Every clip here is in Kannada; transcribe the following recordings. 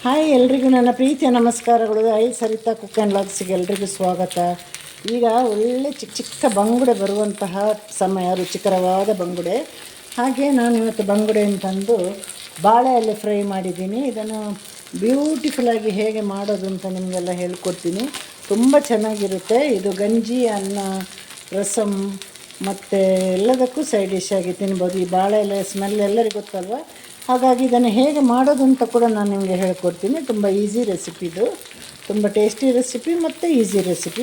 ಹಾಯ್, ಎಲ್ರಿಗೂ ನನ್ನ ಪ್ರೀತಿಯ ನಮಸ್ಕಾರಗಳು. ಸರಿತಾ ಕುಕ್ ಆ್ಯಂಡ್ ವ್ಲಾಗ್ಸ್ಗೆ ಎಲ್ರಿಗೂ ಸ್ವಾಗತ. ಈಗ ಒಳ್ಳೆ ಚಿಕ್ಕ ಚಿಕ್ಕ ಬಂಗುಡೆ ಬರುವಂತಹ ಸಮಯ, ರುಚಿಕರವಾದ ಬಂಗುಡೆ. ಹಾಗೆ ನಾನು ಇವತ್ತು ಬಂಗುಡೆ ಅಂತಂದು ಬಾಳೆ ಎಲೆ ಫ್ರೈ ಮಾಡಿದ್ದೀನಿ. ಇದನ್ನು ಬ್ಯೂಟಿಫುಲ್ಲಾಗಿ ಹೇಗೆ ಮಾಡೋದು ಅಂತ ನಿಮಗೆಲ್ಲ ಹೇಳ್ಕೊಡ್ತೀನಿ. ತುಂಬ ಚೆನ್ನಾಗಿರುತ್ತೆ. ಇದು ಗಂಜಿ, ಅನ್ನ, ರಸಮ್ ಮತ್ತು ಎಲ್ಲದಕ್ಕೂ ಸೈಡ್ ಡಿಶ್ ಆಗಿ ತಿನ್ಬೋದು. ಈ ಬಾಳೆ ಎಲೆ ಸ್ಮೆಲ್ ಎಲ್ಲರಿಗೂ ಗೊತ್ತಲ್ವ. ಹಾಗಾಗಿ ಇದನ್ನು ಹೇಗೆ ಮಾಡೋದು ಅಂತ ಕೂಡ ನಾನು ನಿಮಗೆ ಹೇಳ್ಕೊಡ್ತೀನಿ. ತುಂಬ ಈಸಿ ರೆಸಿಪಿ ಇದು, ತುಂಬ ಟೇಸ್ಟಿ ರೆಸಿಪಿ ಮತ್ತು ಈಸಿ ರೆಸಿಪಿ.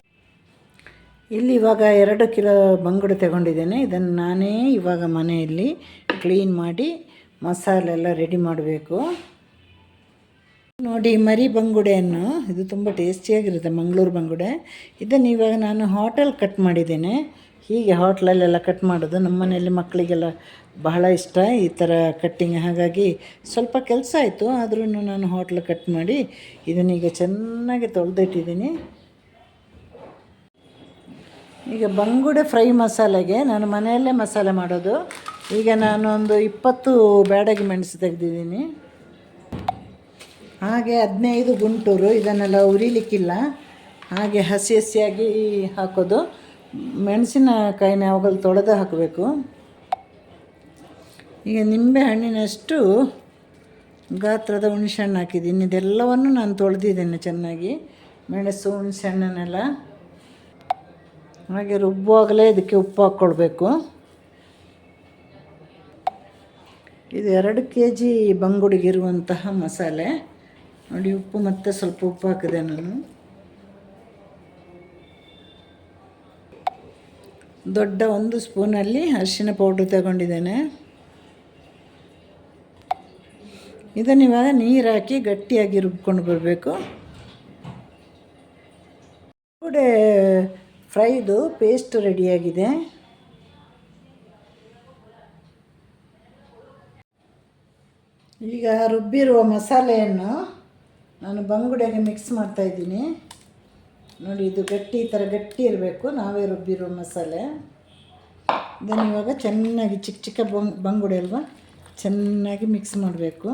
ಇಲ್ಲಿ ಇವಾಗ 2 ಕಿಲೋ ಬಂಗುಡೆ ತಗೊಂಡಿದ್ದೇನೆ. ಇದನ್ನು ನಾನೇ ಇವಾಗ ಮನೆಯಲ್ಲಿ ಕ್ಲೀನ್ ಮಾಡಿ ಮಸಾಲೆ ಎಲ್ಲ ರೆಡಿ ಮಾಡಬೇಕು. ನೋಡಿ, ಮರಿ ಬಂಗುಡೆಯನ್ನು, ಇದು ತುಂಬ ಟೇಸ್ಟಿಯಾಗಿರುತ್ತೆ, ಮಂಗಳೂರು ಬಂಗುಡೆ. ಇದನ್ನು ಇವಾಗ ನಾನು ಹಾಟಲ್ ಕಟ್ ಮಾಡಿದ್ದೇನೆ. ಹೀಗೆ ಹೋಟ್ಲಲ್ಲೆಲ್ಲ ಕಟ್ ಮಾಡೋದು. ನಮ್ಮ ಮನೆಯಲ್ಲಿ ಮಕ್ಕಳಿಗೆಲ್ಲ ಬಹಳ ಇಷ್ಟ ಈ ಥರ ಕಟ್ಟಿಂಗ್. ಹಾಗಾಗಿ ಸ್ವಲ್ಪ ಕೆಲಸ ಆಯಿತು, ಆದ್ರೂ ನಾನು ಹೋಟ್ಲ್ ಕಟ್ ಮಾಡಿ ಇದನ್ನೀಗ ಚೆನ್ನಾಗಿ ತೊಳೆದಿಟ್ಟಿದ್ದೀನಿ. ಈಗ ಬಂಗುಡೆ ಫ್ರೈ ಮಸಾಲೆಗೆ ನಾನು ಮನೆಯಲ್ಲೇ ಮಸಾಲೆ ಮಾಡೋದು. ಈಗ ನಾನು ಒಂದು 20 ಬ್ಯಾಡಗಿ ಮೆಣಸು ತೆಗೆದಿದ್ದೀನಿ. ಹಾಗೆ 15 ಗುಂಟೂರು. ಇದನ್ನೆಲ್ಲ ಉರಿಲಿಕ್ಕಿಲ್ಲ, ಹಾಗೆ ಹಸಿ ಹಸಿಯಾಗಿ ಹಾಕೋದು. ಮೆಣಸಿನಕಾಯಿನ ಅವುಗಳು ತೊಳೆದು ಹಾಕಬೇಕು. ಈಗ ನಿಂಬೆ ಹಣ್ಣಿನಷ್ಟು ಗಾತ್ರದ ಹುಣಸೆಹಣ್ಣು ಹಾಕಿದ್ದೀನಿ. ಇದೆಲ್ಲವನ್ನು ನಾನು ತೊಳೆದಿದ್ದೇನೆ ಚೆನ್ನಾಗಿ, ಮೆಣಸು, ಹುಣಸೆಹಣ್ಣನ್ನೆಲ್ಲ. ಹಾಗೆ ರುಬ್ಬುವಾಗಲೇ ಇದಕ್ಕೆ ಉಪ್ಪು ಹಾಕ್ಕೊಳ್ಬೇಕು. ಇದು 2 kg ಬಂಗುಡಿಗಿರುವಂತಹ ಮಸಾಲೆ. ನೋಡಿ, ಉಪ್ಪು ಮತ್ತು ಸ್ವಲ್ಪ ಉಪ್ಪು ಹಾಕಿದೆ ನಾನು. ದೊಡ್ಡ 1 ಸ್ಪೂನಲ್ಲಿ ಅರಿಶಿನ ಪೌಡ್ರ್ ತಗೊಂಡಿದ್ದೇನೆ. ಇದನ್ನು ಇವಾಗ ನೀರು ಹಾಕಿ ಗಟ್ಟಿಯಾಗಿ ರುಬ್ಕೊಂಡು ಬರಬೇಕು. ಬಂಗುಡೆ ಫ್ರೈದು ಪೇಸ್ಟ್ ರೆಡಿಯಾಗಿದೆ. ಈಗ ರುಬ್ಬಿರುವ ಮಸಾಲೆಯನ್ನು ನಾನು ಬಂಗುಡೆಗೆ ಮಿಕ್ಸ್ ಮಾಡ್ತಾಯಿದ್ದೀನಿ. ನೋಡಿ, ಇದು ಗಟ್ಟಿ, ಈ ಥರ ಗಟ್ಟಿ ಇರಬೇಕು, ನಾವೇ ರುಬ್ಬಿರೋ ಮಸಾಲೆ. ಇದನ್ನು ಇವಾಗ ಚೆನ್ನಾಗಿ ಚಿಕ್ಕ ಚಿಕ್ಕ ಬಂಗುಡೆ ಅಲ್ವಾ, ಚೆನ್ನಾಗಿ ಮಿಕ್ಸ್ ಮಾಡಬೇಕು.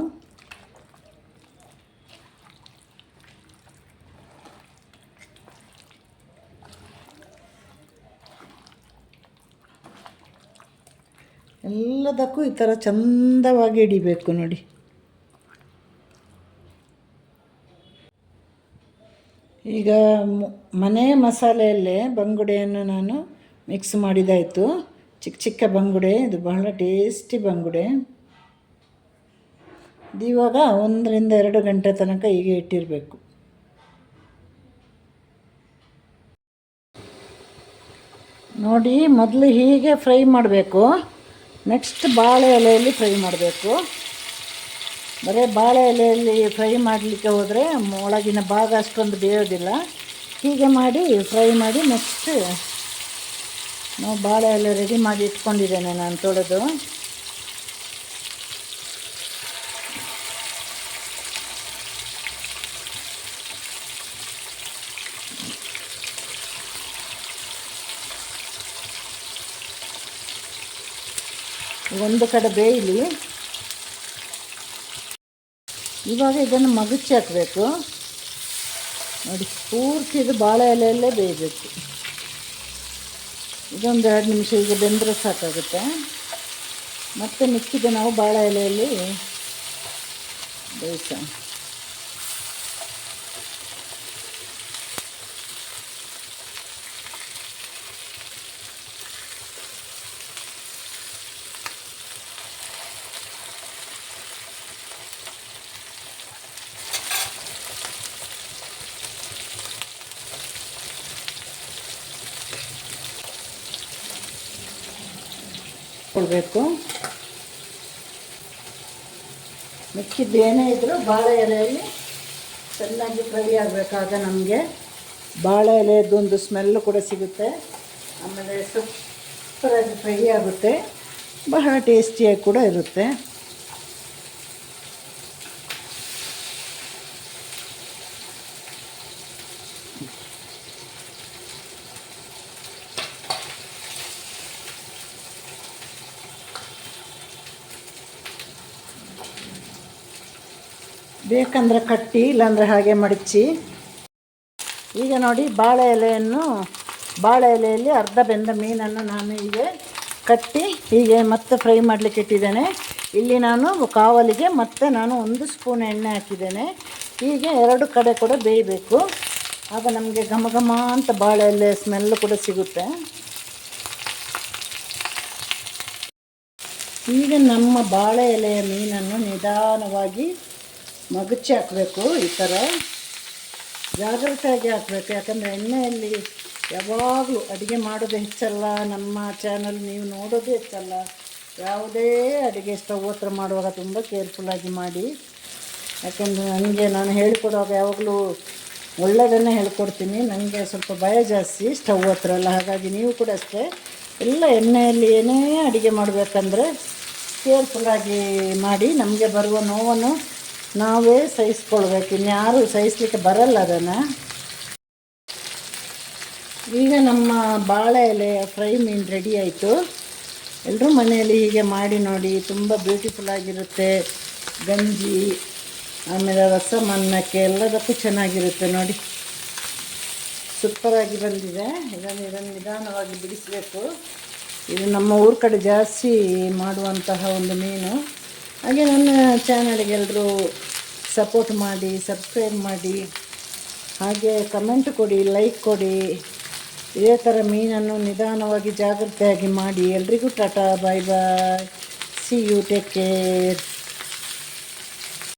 ಎಲ್ಲದಕ್ಕೂ ಈ ಥರ ಚಂದವಾಗಿ ಹಿಡಿಬೇಕು. ನೋಡಿ, ಈಗ ಮನೆ ಮಸಾಲೆಯಲ್ಲೇ ಬಂಗುಡೆಯನ್ನು ನಾನು ಮಿಕ್ಸ್ ಮಾಡಿದಾಯಿತು. ಚಿಕ್ಕ ಚಿಕ್ಕ ಬಂಗುಡೆ, ಇದು ಬಹಳ ಟೇಸ್ಟಿ ಬಂಗುಡೆ. ಇದು ಇವಾಗ 1 ರಿಂದ 2 ಗಂಟೆ ತನಕ ಹೀಗೆ ಇಟ್ಟಿರಬೇಕು. ನೋಡಿ, ಮೊದಲು ಹೀಗೆ ಫ್ರೈ ಮಾಡಬೇಕು. ನೆಕ್ಸ್ಟ್ ಬಾಳೆ ಎಲೆಯಲ್ಲಿ ಫ್ರೈ ಮಾಡಬೇಕು. ಬರೀ ಬಾಳೆ ಎಲೆಯಲ್ಲಿ ಫ್ರೈ ಮಾಡಲಿಕ್ಕೆ ಹೋದರೆ ಒಳಗಿನ ಭಾಗ ಅಷ್ಟೊಂದು ಬೇಯೋದಿಲ್ಲ. ಹೀಗೆ ಮಾಡಿ ಫ್ರೈ ಮಾಡಿ ನೆಕ್ಸ್ಟ್ ನಾವು ಬಾಳೆ ಎಲೆ ರೆಡಿ ಮಾಡಿ ಇಟ್ಕೊಂಡಿದ್ದೇನೆ ನಾನು ತೊಳೆದು. ಒಂದು ಕಡೆ ಬೇಯಲಿ. ಇವಾಗ ಇದನ್ನು ಮಗುಚಿ ಹಾಕಬೇಕು. ನೋಡಿ, ಪೂರ್ತಿ ಇದು ಬಾಳೆ ಎಲೆಯಲ್ಲೇ ಬೇಯಬೇಕು. ಇದೊಂದು 2 ನಿಮಿಷ ಈಗ ಬೆಂದರೆ ಸಾಕಾಗುತ್ತೆ. ಮತ್ತೆ ಮಿಕ್ಕಿದ ನಾವು ಬಾಳೆ ಎಲೆಯಲ್ಲಿ ಬೇಯಿಸೋಣ. ಕೊಡಬೇಕು. ಮಿಕ್ಕಿದ್ದು ಏನೇ ಇದ್ದರೂ ಬಾಳೆ ಎಲೆಯಲ್ಲಿ ಚೆನ್ನಾಗಿ ಫ್ರೈ ಆಗಬೇಕಾಗ ನಮಗೆ ಬಾಳೆ ಎಲೆಯದ್ದೊಂದು ಸ್ಮೆಲ್ಲು ಕೂಡ ಸಿಗುತ್ತೆ. ಆಮೇಲೆ ಸೂಪರಾಗಿ ಫ್ರೈ ಆಗುತ್ತೆ, ಬಹಳ ಟೇಸ್ಟಿಯಾಗಿ ಕೂಡ ಇರುತ್ತೆ. ಬೇಕಂದರೆ ಕಟ್ಟಿ, ಇಲ್ಲಾಂದರೆ ಹಾಗೆ ಮಡಚಿ. ಈಗ ನೋಡಿ ಬಾಳೆ ಎಲೆಯಲ್ಲಿ ಅರ್ಧ ಬೆಂದ ಮೀನನ್ನು ನಾನು ಹೀಗೆ ಕಟ್ಟಿ ಹೀಗೆ ಮತ್ತೆ ಫ್ರೈ ಮಾಡಲಿಕ್ಕೆ ಇಟ್ಟಿದ್ದೇನೆ. ಇಲ್ಲಿ ನಾನು ಕಾವಲಿಗೆ ಮತ್ತೆ ನಾನು 1 ಸ್ಪೂನ್ ಎಣ್ಣೆ ಹಾಕಿದ್ದೇನೆ. ಹೀಗೆ 2 ಕಡೆ ಕೂಡ ಬೇಯಬೇಕು. ಆಗ ನಮಗೆ ಘಮ ಘಮ ಅಂತ ಬಾಳೆ ಎಲೆ ಸ್ಮೆಲ್ಲು ಕೂಡ ಸಿಗುತ್ತೆ. ಈಗ ನಮ್ಮ ಬಾಳೆ ಎಲೆಯ ಮೀನನ್ನು ನಿಧಾನವಾಗಿ ಮಗುಚಿ ಹಾಕಬೇಕು. ಈ ಥರ ಜಾಗ್ರತೆಯಾಗಿ ಹಾಕಬೇಕು. ಯಾಕಂದರೆ ಎಣ್ಣೆಯಲ್ಲಿ ಯಾವಾಗಲೂ ಅಡುಗೆ ಮಾಡೋದು ಹೆಚ್ಚಲ್ಲ, ನಮ್ಮ ಚಾನಲ್ ನೀವು ನೋಡೋದು ಹೆಚ್ಚಲ್ಲ. ಯಾವುದೇ ಅಡುಗೆ ಸ್ಟವ್ ಹತ್ರ ಮಾಡುವಾಗ ತುಂಬ ಕೇರ್ಫುಲ್ಲಾಗಿ ಮಾಡಿ. ಯಾಕೆಂದರೆ ನನಗೆ ನಾನು ಹೇಳಿಕೊಡುವಾಗ ಯಾವಾಗಲೂ ಒಳ್ಳೆಯದನ್ನೇ ಹೇಳ್ಕೊಡ್ತೀನಿ. ನನಗೆ ಸ್ವಲ್ಪ ಭಯ ಜಾಸ್ತಿ ಸ್ಟವ್ ಹತ್ರ ಎಲ್ಲ. ಹಾಗಾಗಿ ನೀವು ಕೂಡ ಅಷ್ಟೇ, ಎಲ್ಲ ಎಣ್ಣೆಯಲ್ಲಿ ಏನೇ ಅಡುಗೆ ಮಾಡಬೇಕಂದ್ರೆ ಕೇರ್ಫುಲ್ಲಾಗಿ ಮಾಡಿ. ನಮಗೆ ಬರುವ ನೋವನ್ನು ನಾವೇ ಸಹಿಸ್ಕೊಳ್ಬೇಕು, ಇನ್ಯಾರೂ ಸಹಿಸಲಿಕ್ಕೆ ಬರಲ್ಲ ಅದನ್ನು. ಈಗ ನಮ್ಮ ಬಾಳೆ ಎಲೆಯ ಫ್ರೈ ಮೀನು ರೆಡಿ ಆಯಿತು. ಎಲ್ಲರೂ ಮನೆಯಲ್ಲಿ ಹೀಗೆ ಮಾಡಿ ನೋಡಿ, ತುಂಬ ಬ್ಯೂಟಿಫುಲ್ಲಾಗಿರುತ್ತೆ. ಗಂಜಿ ಆಮೇಲೆ ರಸಂ ಅನ್ನಕ್ಕೆ ಎಲ್ಲದಕ್ಕೂ ಚೆನ್ನಾಗಿರುತ್ತೆ. ನೋಡಿ ಸೂಪರಾಗಿ ಬಂದಿದೆ. ಇದನ್ನು ನಿಧಾನವಾಗಿ ಬಿಡಿಸಬೇಕು. ಇದು ನಮ್ಮ ಊರ ಕಡೆ ಜಾಸ್ತಿ ಮಾಡುವಂತಹ ಒಂದು ಮೀನು. ಹಾಗೆ ನನ್ನ ಚಾನಲ್ಗೆ ಎಲ್ಲರೂ ಸಪೋರ್ಟ್ ಮಾಡಿ, ಸಬ್ಸ್ಕ್ರೈಬ್ ಮಾಡಿ, ಹಾಗೆ ಕಮೆಂಟ್ ಕೊಡಿ, ಲೈಕ್ ಕೊಡಿ. ಇದೇ ಥರ ಮೀನನ್ನು ನಿಧಾನವಾಗಿ ಜಾಗ್ರತೆಯಾಗಿ ಮಾಡಿ. ಎಲ್ರಿಗೂ ಟಾಟಾ, ಬಾಯ್ ಬಾಯ್, ಸಿ ಯು, ಟೇಕ್ ಕೇರ್.